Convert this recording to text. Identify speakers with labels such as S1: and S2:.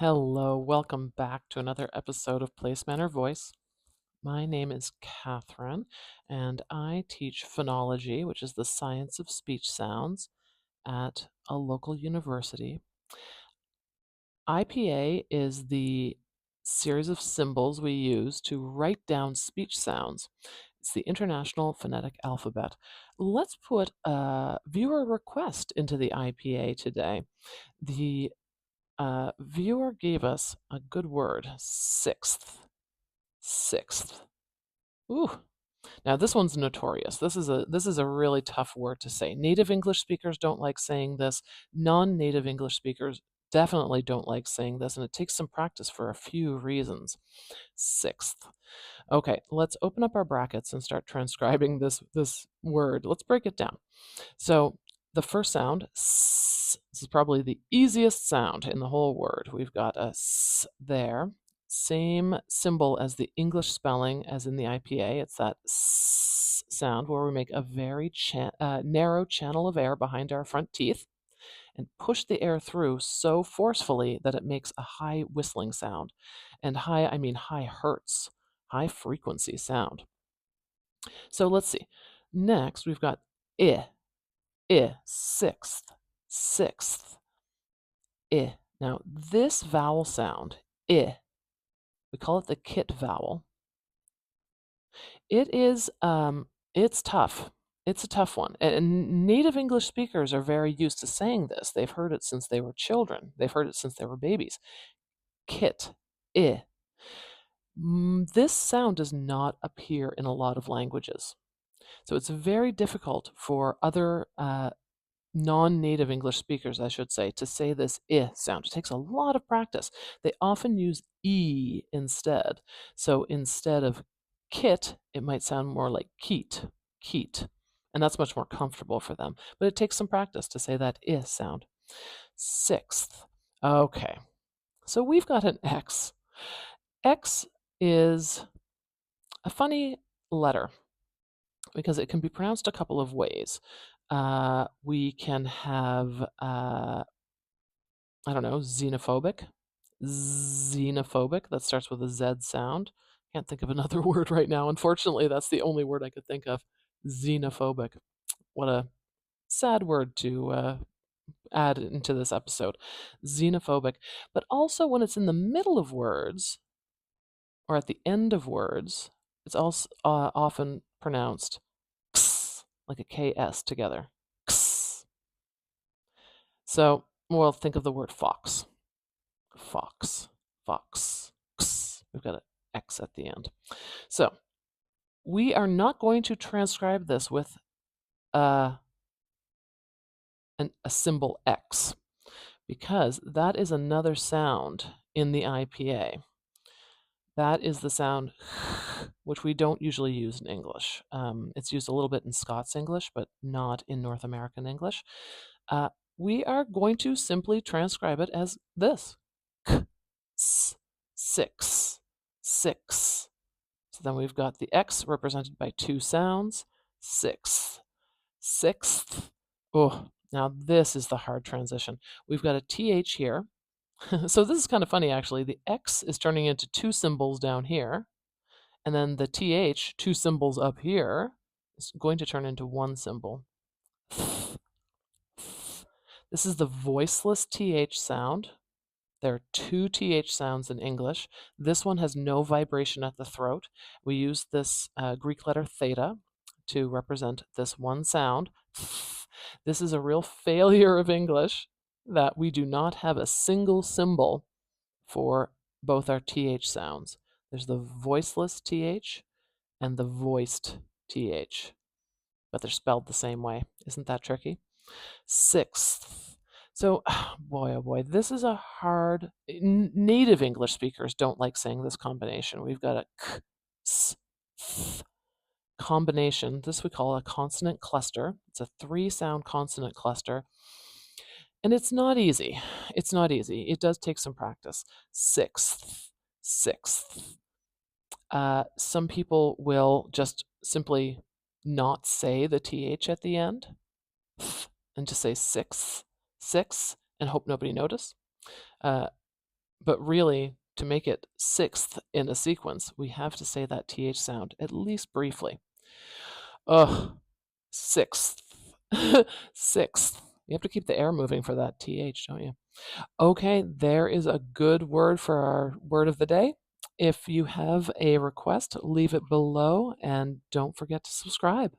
S1: Hello, welcome back to another episode of Place, Manner, Voice. My name is Catherine, and I teach phonology, which is the science of speech sounds, at a local university. IPA is the series of symbols we use to write down speech sounds. It's the International Phonetic Alphabet. Let's put a viewer request into the IPA today. The viewer gave us a good word, sixth. Sixth. Ooh. Now this one's notorious. This is a really tough word to say. Native English speakers don't like saying this. Non-native English speakers definitely don't like saying this, and it takes some practice for a few reasons. Sixth. Okay, let's open up our brackets and start transcribing this word. Let's break it down. So the first sound, s, this is probably the easiest sound in the whole word. We've got a s there. Same symbol as the English spelling as in the IPA. It's that s sound where we make a very narrow channel of air behind our front teeth and push the air through so forcefully that it makes a high whistling sound. And high, I mean high hertz, high frequency sound. So let's see. Next, we've got sixth, sixth, I. Now, this vowel sound, I, we call it the kit vowel. It's tough. It's a tough one. And native English speakers are very used to saying this. They've heard it since they were children. They've heard it since they were babies. Kit, I. This sound does not appear in a lot of languages. So it's very difficult for other non-native English speakers, I should say this I sound. It takes a lot of practice. They often use E instead. So instead of kit, it might sound more like keet, keet. And that's much more comfortable for them. But it takes some practice to say that I sound. Sixth. Okay. So we've got an X. X is a funny letter because it can be pronounced a couple of ways. We can have, I don't know, xenophobic. Xenophobic, that starts with a Z sound. Can't think of another word right now. Unfortunately, that's the only word I could think of. Xenophobic. What a sad word to add into this episode. Xenophobic. But also when it's in the middle of words or at the end of words, it's also often pronounced ks, like a KS together. Ks. So, well, think of the word fox. Fox, fox, ks. We've got an X at the end. So, we are not going to transcribe this with a symbol X because that is another sound in the IPA. That is the sound which we don't usually use in English. It's used a little bit in Scots English, but not in North American English. We are going to simply transcribe it as this. K, s, six, six. So then we've got the X represented by two sounds. Sixth, sixth. Oh, now this is the hard transition. We've got a TH here. So this is kind of funny, actually. The X is turning into two symbols down here. And then the TH, two symbols up here, is going to turn into one symbol. This is the voiceless TH sound. There are two TH sounds in English. This one has no vibration at the throat. We use this Greek letter theta to represent this one sound. This is a real failure of English that we do not have a single symbol for both our TH sounds. There's the voiceless TH and the voiced TH, but they're spelled the same way. Isn't that tricky? Sixth. So, boy, oh boy, this is a hard. Native English speakers don't like saying this combination. We've got a k, s, th combination. This we call a consonant cluster. It's a three-sound consonant cluster. And it's not easy. It's not easy. It does take some practice. Sixth, sixth. Some people will just simply not say the th at the end and just say six, six, and hope nobody notice. But really, to make it sixth in a sequence, we have to say that TH sound, at least briefly. Ugh, sixth. Sixth. You have to keep the air moving for that TH, don't you? Okay, there is a good word for our word of the day. If you have a request, leave it below and don't forget to subscribe.